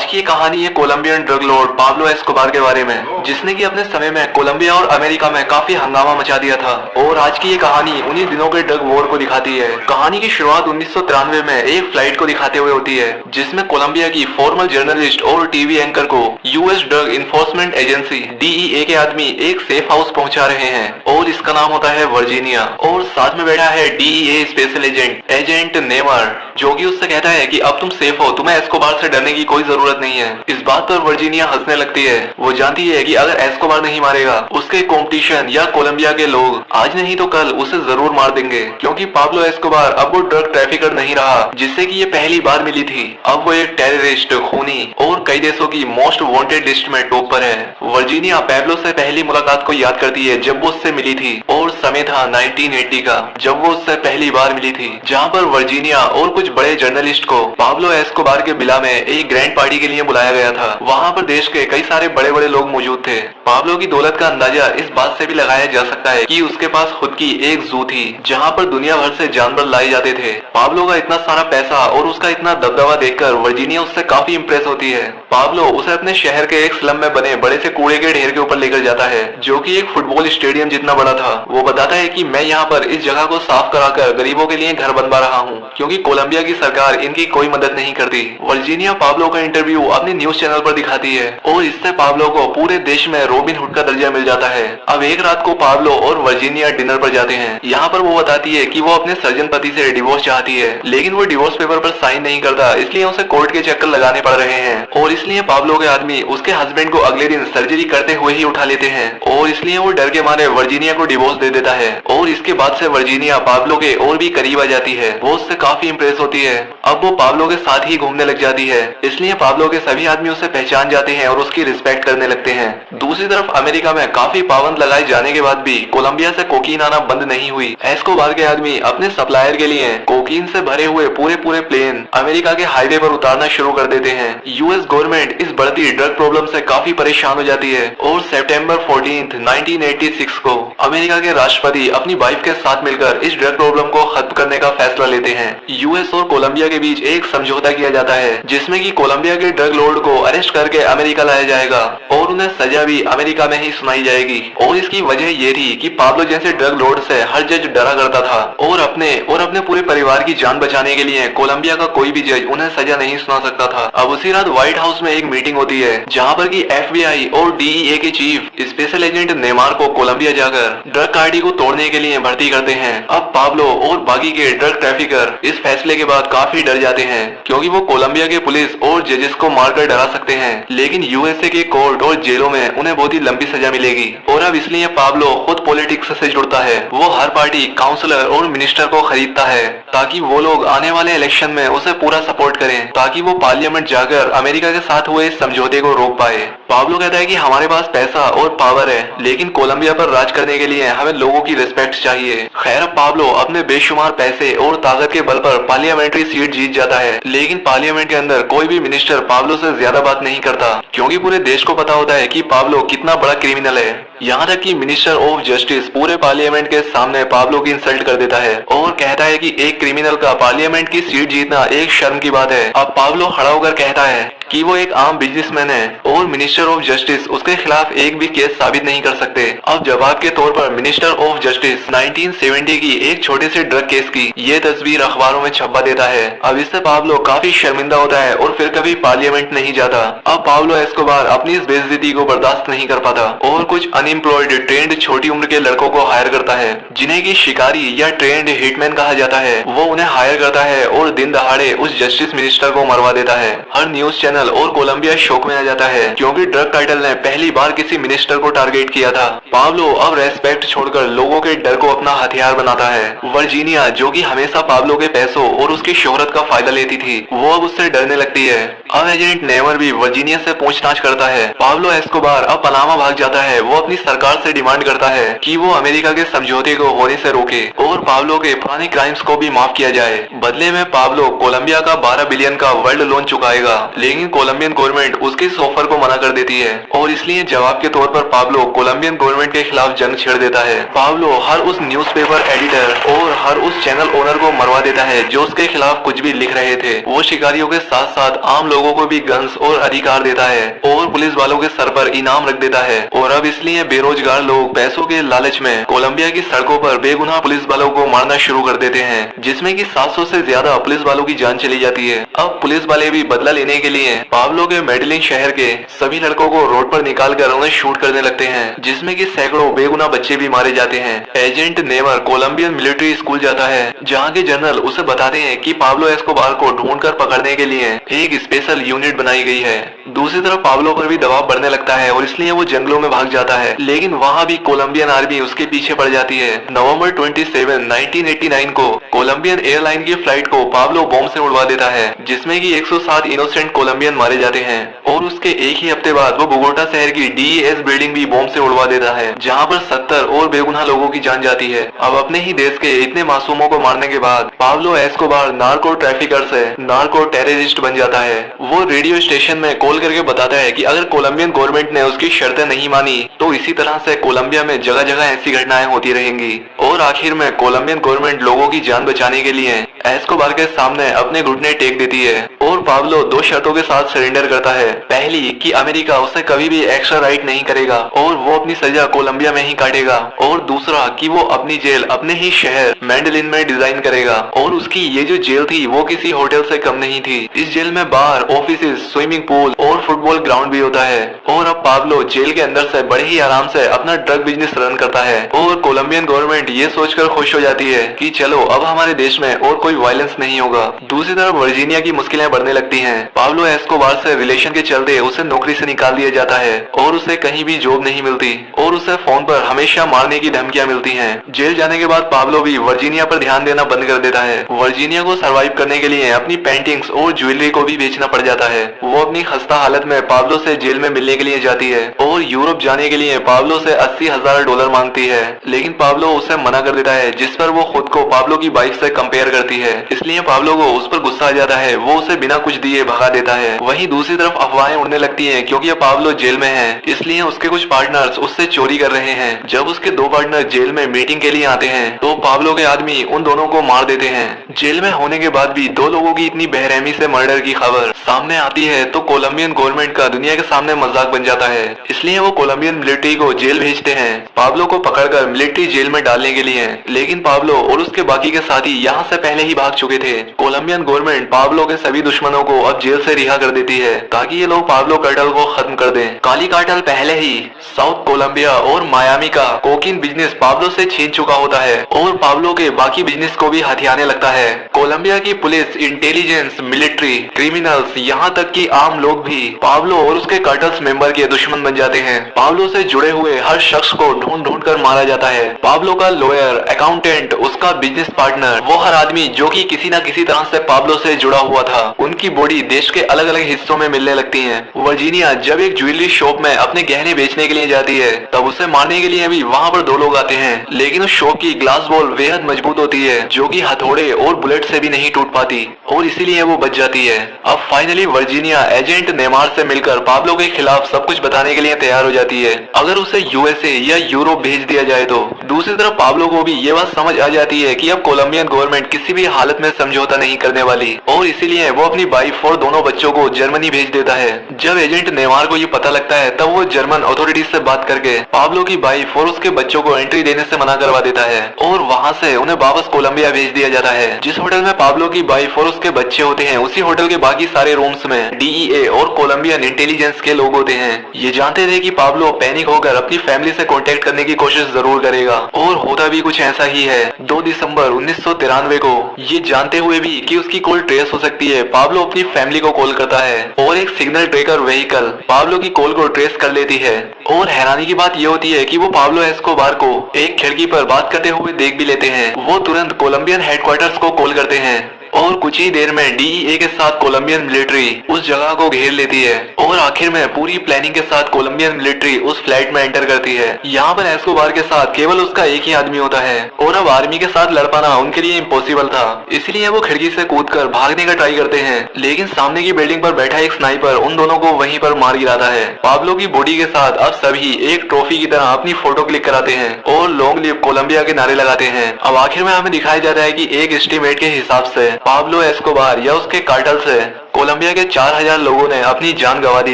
की ये कहानी है Colombian drug lord Pablo Escobar के बारे में, जिसने कि अपने समय में कोलंबिया और अमेरिका में काफी हंगामा मचा दिया था। और आज की ये कहानी उन्हीं दिनों के ड्रग वॉर को दिखाती है। कहानी की शुरुआत 1993 में एक फ्लाइट को दिखाते हुए होती है, जिसमें कोलंबिया की फॉर्मर जर्नलिस्ट और टीवी एंकर को US drug enforcement agency DEA के आदमी एक सेफ हाउस पहुंचा रहे हैं और इसका नाम होता है वर्जीनिया। और साथ में बैठा है DEA स्पेशल एजेंट नेवर, जो कि उससे कहता है कि अब तुम सेफ हो, तुम्हें एस्कोबार से डरने की कोई जरूरत नहीं है। इस बात पर वर्जीनिया हंसने लगती है। वो जानती है कि अगर एस्कोबार नहीं मारेगा, उसके कंपटीशन या कोलंबिया के लोग आज नहीं तो कल उसे जरूर मार देंगे, क्योंकि पाब्लो एस्कोबार अब वो ड्रग ट्रैफिकर नहीं रहा जिससे कि ये पहली बार मिली थी। अब वो एक टेररिस्ट, खूनी और कई देशों की मोस्ट वांटेड लिस्ट में टॉप पर है। वर्जीनिया पैब्लो से पहली मुलाकात को याद करती है जब वो उससे मिली थी, और समय था 1980 का, जब वो उससे पहली बार मिली थी, जहाँ पर वर्जीनिया और कुछ बड़े जर्नलिस्ट को पाब्लो एस्कोबार के विला में एक ग्रैंड पार्टी के लिए बुलाया गया था। वहाँ पर देश के कई सारे बड़े बड़े लोग मौजूद थे। पाब्लो की दौलत का अंदाजा इस बात से भी लगाया जा सकता है कि उसके पास खुद की एक जू थी, जहाँ पर दुनिया भर से जानवर लाए जाते थे। पाब्लो का इतना सारा पैसा और उसका इतना दबदबा देखकर वर्जीनिया उससे काफी इंप्रेस होती है। पाब्लो उसे अपने शहर के एक स्लम में बने बड़े से कूड़े के ढेर के ऊपर लेकर जाता है, जो कि एक फुटबॉल स्टेडियम जितना बड़ा था। वो बताता है कि मैं यहाँ पर इस जगह को साफ कराकर गरीबों के लिए घर बनवा रहा हूँ, क्योंकि कोलंबिया की सरकार इनकी कोई मदद नहीं करती। वर्जीनिया पाब्लो का इंटरव्यू अपने न्यूज चैनल पर दिखाती है और इससे पाब्लो को पूरे देश में रॉबिन हुड का दर्जा मिल जाता है। अब एक रात को पाब्लो और वर्जीनिया डिनर पर जाते हैं। यहाँ पर वो बताती है कि वो अपने सर्जन पति से डिवोर्स चाहती है, लेकिन वो डिवोर्स पेपर पर साइन नहीं करता, इसलिए उसे कोर्ट के चक्कर लगाने पड़ रहे हैं। और इसलिए पाब्लो के आदमी उसके हस्बैंड को अगले दिन सर्जरी करते हुए ही उठा लेते हैं, और इसलिए वो डर के मारे वर्जीनिया को डिवोर्स दे देता है। और इसके बाद से वर्जीनिया पाब्लो के और भी करीब आ जाती है। वो उससे काफी इंप्रेस होती है। अब वो पाब्लो के साथ ही घूमने लग जाती है, इसलिए पाब्लो के सभी आदमी उसे पहचान जाते हैं और उसकी रिस्पेक्ट करने लगते हैं। दूसरी तरफ अमेरिका में काफी पाबंद लगाए जाने के बाद भी कोलंबिया से कोकीन आना बंद नहीं हुई। एस्कोबार के आदमी अपने सप्लायर के लिए कोकीन से भरे हुए पूरे प्लेन अमेरिका के हाईवे पर उतारना शुरू कर देते हैं। यूएस गवर्नमेंट इस बढ़ती ड्रग प्रॉब्लम से काफी परेशान हो जाती है और सितंबर 14, 1986 को अमेरिका के राष्ट्रपति अपनी वाइफ के साथ मिलकर इस ड्रग प्रॉब्लम को खत्म करने का फैसला लेते हैं। यूएस और कोलंबिया के बीच एक समझौता किया जाता है, जिसमें कि कोलंबिया के ड्रग लॉर्ड को अरेस्ट करके अमेरिका लाया जाएगा और उन्हें सजा भी अमेरिका में ही सुनाई जाएगी। और इसकी वजह ये थी कि पाब्लो जैसे ड्रग लॉर्ड से हर जज डरा करता था और अपने पूरे परिवार की जान बचाने के लिए कोलंबिया का कोई भी जज उन्हें सजा नहीं सुना सकता था। अब उसी रात व्हाइट हाउस में एक मीटिंग होती है, जहाँ पर की FBI और DEA के चीफ स्पेशल एजेंट नेमार को कोलंबिया जाकर ड्रग कार्डी को तोड़ने के लिए भर्ती करते हैं। अब पाब्लो और बाकी के ड्रग ट्रैफिकर इस फैसले के बाद काफी डर जाते हैं, क्योंकि वो कोलंबिया के पुलिस और जजेस को मारकर डरा सकते हैं, लेकिन USA के कोर्ट और जेलों में उन्हें बहुत ही लंबी सजा मिलेगी। और अब इसलिए पाब्लो खुद पॉलिटिक्स से जुड़ता है। वो हर पार्टी, काउंसलर और मिनिस्टर को खरीदता है ताकि वो लोग आने वाले इलेक्शन में उसे पूरा सपोर्ट करें, ताकि वो पार्लियामेंट जाकर अमेरिका के साथ हुए इस समझौते को रोक पाए। पाब्लो कहता है कि हमारे पास पैसा और पावर है, लेकिन कोलंबिया पर राज करने के लिए हमें लोगों की रिस्पेक्ट चाहिए। खैर, पाब्लो अपने बेशुमार पैसे और ताकत के बल पर पार्लियामेंट्री सीट जीत जाता है, लेकिन पार्लियामेंट के अंदर कोई भी मिनिस्टर पाब्लो से ज्यादा बात नहीं करता, क्योंकि पूरे देश को पता होता है कि पाब्लो कितना बड़ा क्रिमिनल है। यहाँ तक कि मिनिस्टर ऑफ जस्टिस पूरे पार्लियामेंट के सामने पाब्लो की इंसल्ट कर देता है और कहता है कि एक क्रिमिनल का पार्लियामेंट की सीट जीतना एक शर्म की बात है। अब पाब्लो खड़ा होकर कहता है कि वो एक आम बिजनेसमैन है और मिनिस्टर ऑफ जस्टिस उसके खिलाफ एक भी केस साबित नहीं कर सकते। अब जवाब के तौर पर मिनिस्टर ऑफ जस्टिस 1970 की एक छोटे से ड्रग केस की ये तस्वीर अखबारों में छपवा देता है। अब इससे पाब्लो काफी शर्मिंदा होता है और फिर कभी पार्लियामेंट नहीं जाता। अब पाब्लो एस्कोबार अपनी इस बेइज्जती को बर्दाश्त नहीं कर पाता और कुछ अनएम्प्लॉयड ट्रेंड छोटी उम्र के लड़कों को हायर करता है, जिन्हें की शिकारी या ट्रेंड हिटमैन कहा जाता है। वो उन्हें हायर करता है और दिन दहाड़े उस जस्टिस मिनिस्टर को मरवा देता है। हर न्यूज चैनल और कोलंबिया शोक में आ जाता है, क्योंकि ड्रग कार्टेल ने पहली बार किसी मिनिस्टर को टारगेट किया था। पाब्लो अब रेस्पेक्ट छोड़कर लोगों के डर को अपना हथियार बनाता है। वर्जीनिया, जो कि हमेशा पाब्लो के पैसों और उसकी शोहरत का फायदा लेती थी, वो अब उससे डरने लगती है। अब एजेंट नेवर भी वर्जीनिया से पूछताछ करता है। पाब्लो एस्कोबार अब पनामा भाग जाता है। वो अपनी सरकार से डिमांड करता है कि वो अमेरिका के समझौते को होने से रोके और पाब्लो के पुराने क्राइम्स को भी माफ किया जाए। बदले में पाब्लो कोलंबिया का 12 बिलियन का वर्ल्ड लोन चुकाएगा, लेकिन कोलंबियन गवर्नमेंट उसके इस ऑफर को मना कर देती है और इसलिए जवाब के तौर पर पाब्लो कोलंबियन गवर्नमेंट के खिलाफ जंग छेड़ देता है। पाब्लो हर उस न्यूज़पेपर एडिटर और हर उस चैनल ओनर को मरवा देता है जो उसके खिलाफ कुछ भी लिख रहे थे। वो शिकारियों के साथ साथ आम लोगों को भी गन्स और अधिकार देता है और पुलिस वालों के सर पर इनाम रख देता है। और अब इसलिए बेरोजगार लोग पैसों के लालच में कोलंबिया की सड़कों पर बेगुनाह पुलिस वालों को मारना शुरू कर देते हैं, जिसमें कि 700 से ज्यादा पुलिस वालों की जान चली जाती है। अब पुलिस वाले भी बदला लेने के लिए पाब्लो के मेडलिन शहर के सभी लड़कों को रोड पर निकालकर उन्हें शूट करने लगते हैं, जिसमें कि सैकड़ों बेगुनाह बच्चे भी मारे जाते हैं। एजेंट नेमर कोलंबियन मिलिट्री स्कूल जाता है, जहाँ के जनरल उसे बताते हैं कि पाब्लो एस्कोबार को ढूंढकर पकड़ने के लिए एक स्पेशल यूनिट बनाई गई है। दूसरी तरफ पाब्लो पर भी दबाव बढ़ने लगता है और इसलिए वो जंगलों में भाग जाता है, लेकिन वहाँ भी कोलंबियन आर्मी उसके पीछे पड़ जाती है। नवंबर 27, 1989 को कोलंबियन एयरलाइन की फ्लाइट को पाब्लो बॉम्ब से उड़वा देता है, जिसमें कि 107 इनोसेंट कोलंबियन मारे जाते हैं। और उसके एक ही हफ्ते बाद वो बोगोटा शहर की DES बिल्डिंग भी बॉम्ब से उड़वा देता है, जहाँ पर 70 और बेगुनाह लोगों की जान जाती है। अब अपने ही देश के इतने मासूमों को मारने के बाद पाब्लो एस्कोबार नार्को ट्रैफिकर से नार्को टेररिस्ट बन जाता है। वो रेडियो स्टेशन में कॉल करके बताता है कि अगर कोलंबियन गवर्नमेंट ने उसकी शर्तें नहीं मानी तो इसी तरह से कोलंबिया में जगह जगह ऐसी घटनाएं होती रहेंगी। और आखिर में कोलंबियन गवर्नमेंट लोगों की जान बचाने के लिए एस्कोबार के सामने अपने घुटने टेक देती है और पाब्लो 2 शर्तों के साथ सरेंडर करता है। पहली कि अमेरिका उसे कभी भी एक्स्ट्रा राइट नहीं करेगा और वो अपनी सजा कोलंबिया में ही काटेगा, और दूसरा कि वो अपनी जेल अपने ही शहर मेडलिन में डिजाइन करेगा। और उसकी ये जो जेल थी वो किसी होटल से कम नहीं थी। इस जेल में बार, ऑफिसेज, स्विमिंग पूल और फुटबॉल ग्राउंड भी होता है। और अब पाब्लो जेल के अंदर से बड़े ही आराम से अपना ड्रग बिजनेस रन करता है और कोलंबियन गवर्नमेंट ये सोचकर खुश हो जाती है कि चलो अब हमारे देश में और कोई वायलेंस नहीं होगा। दूसरी तरफ वर्जीनिया की मुश्किलें बढ़ने लगती हैं। पाब्लो एस्कोबार से रिलेशन के चलते उसे नौकरी से निकाल दिया जाता है और उसे कहीं भी जॉब नहीं मिलती और उसे फोन पर हमेशा मारने की धमकियां मिलती हैं। जेल जाने के बाद पाब्लो भी वर्जीनिया पर ध्यान देना बंद कर देता है। वर्जीनिया को सरवाइव करने के लिए अपनी पेंटिंग्स और ज्वेलरी को भी बेचना पड़ जाता है। वो अपनी खस्ता हालत में पाब्लो से जेल में मिलने के लिए जाती है और यूरोप जाने के लिए पाब्लो से $80,000 मांगती है, लेकिन पाब्लो उसे मना कर देता है, जिस पर वो खुद को पाब्लो की वाइफ से कंपेयर करती है। इसलिए पाब्लो को उस पर गुस्सा आ जाता है, वो उसे बिना कुछ दिए भगा देता है। वहीं दूसरी तरफ अफवाहें उड़ने लगती हैं क्योंकि अब पाब्लो जेल में है, इसलिए उसके कुछ पार्टनर्स उससे चोरी कर रहे हैं। जब उसके 2 पार्टनर जेल में मीटिंग के लिए आते हैं तो पाब्लो के आदमी उन दोनों को मार देते हैं। जेल में होने के बाद भी 2 लोगों की इतनी बेरहमी से मर्डर की खबर सामने आती है तो कोलंबियन गवर्नमेंट का दुनिया के सामने मजाक बन जाता है। इसलिए वो कोलंबियन मिलिट्री को जेल भेजते हैं पाब्लो को पकड़कर मिलिट्री जेल में डालने के लिए, लेकिन पाब्लो और उसके बाकी के साथी यहाँ से पहले ही भाग चुके थे। कोलंबियन गवर्नमेंट पाब्लो के सभी दुश्मनों को अब जेल से रिहा कर देती है ताकि ये लोग पाब्लो कार्टेल को खत्म कर दें। काली कार्टेल पहले ही साउथ कोलंबिया और मायामी का कोकीन बिजनेस पाब्लो से छीन चुका होता है और पाब्लो के बाकी बिजनेस को भी हथियाने लगता है। कोलंबिया की पुलिस, इंटेलिजेंस, मिलिट्री, क्रिमिनल्स, यहाँ तक कि आम लोग भी पाब्लो और उसके कार्टेल्स मेंबर के दुश्मन बन जाते हैं। पाब्लो से जुड़े हुए हर शख्स को ढूंढ ढूंढ कर मारा जाता है। पाब्लो का लॉयर, अकाउंटेंट, उसका बिजनेस पार्टनर, वो हर आदमी जो कि किसी न किसी तरह से पाब्लो से जुड़ा हुआ था, उनकी बॉडी देश के अलग अलग हिस्सों में मिलने लगती है। वर्जीनिया जब एक ज्वेलरी शॉप में अपने गहने बेचने के लिए जाती है तब उसे मारने के लिए भी वहाँ पर 2 लोग आते हैं, लेकिन उस शॉप की ग्लास वॉल बेहद मजबूत होती है जो कि हथौड़े और बुलेट से भी नहीं टूट पाती और इसीलिए वो बच जाती है। अब फाइनली वर्जीनिया एजेंट नेमार से मिलकर पाब्लो के खिलाफ सब कुछ बताने के लिए तैयार हो जाती है अगर उसे USA या यूरोप भेज दिया जाए तो। दूसरी तरफ पाब्लो को भी ये बात समझ आ जाती है कि अब कोलंबियन गवर्नमेंट किसी भी हालत में समझौता नहीं करने वाली और इसीलिए वो अपनी वाइफ और दोनों बच्चों को जर्मनी भेज देता है। जब एजेंट नेमार को ये पता लगता है तब वो जर्मन अथॉरिटीज से बात करके पाब्लो की वाइफ और उसके बच्चों को एंट्री देने से मना करवा देता है और वहाँ से उन्हें वापस कोलंबिया भेज दिया जाता है। जिस होटल में पाब्लो की वाइफ और उसके बच्चे होते हैं उसी होटल के बाकी सारे रूम्स में DEA और कोलंबियन इंटेलिजेंस के लोग होते हैं। ये जानते थे कि पाब्लो पैनिक होकर अपनी फैमिली से कांटेक्ट करने की कोशिश जरूर करेगा और होता भी कुछ ऐसा ही है। 2 दिसंबर 1993 को ये जानते हुए भी कि उसकी कॉल ट्रेस हो सकती है, पाब्लो अपनी फैमिली को कॉल करता है और एक सिग्नल ट्रेकर व्हीकल पाब्लो की कॉल को ट्रेस कर लेती है। और हैरानी की बात यह होती है कि वो पाब्लो एस्कोबार को एक खिड़की पर बात करते हुए देख भी लेते हैं। वो तुरंत कोलंबियन हेडक्वार्टर्स को कॉल करते हैं और कुछ ही देर में डीईए के साथ कोलंबियन मिलिट्री उस जगह को घेर लेती है और आखिर में पूरी प्लानिंग के साथ कोलंबियन मिलिट्री उस फ्लैट में एंटर करती है। यहाँ पर एस्कोबार के साथ केवल उसका एक ही आदमी होता है और अब आर्मी के साथ लड़ पाना उनके लिए इम्पॉसिबल था, इसलिए वो खिड़की से कूदकर भागने का ट्राई करते हैं, लेकिन सामने की बिल्डिंग पर बैठा एक स्नाइपर उन दोनों को वहीं पर मार गिराता है। पाब्लो की बॉडी के साथ अब सभी एक ट्रॉफी की तरह अपनी फोटो क्लिक कराते हैं और लॉन्ग लिव कोलंबिया के नारे लगाते हैं। अब आखिर में हमें दिखाया जाता है कि एक एस्टीमेट के हिसाब से पाब्लो एस्कोबार या उसके कार्टेल से कोलंबिया के 4000 लोगों ने अपनी जान गंवा दी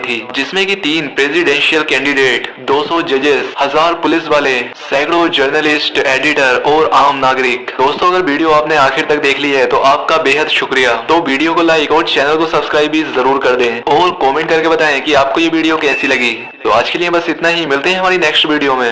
थी, जिसमें कि 3 प्रेसिडेंशियल कैंडिडेट, 200 जजेस, 1000 पुलिस वाले, सैकड़ों जर्नलिस्ट, एडिटर और आम नागरिक। दोस्तों, अगर वीडियो आपने आखिर तक देख ली है तो आपका बेहद शुक्रिया। तो वीडियो को लाइक और चैनल को सब्सक्राइब भी जरूर कर दें और कमेंट करके बताएं कि आपको ये वीडियो कैसी लगी। तो आज के लिए बस इतना ही, मिलते हैं हमारी नेक्स्ट वीडियो में।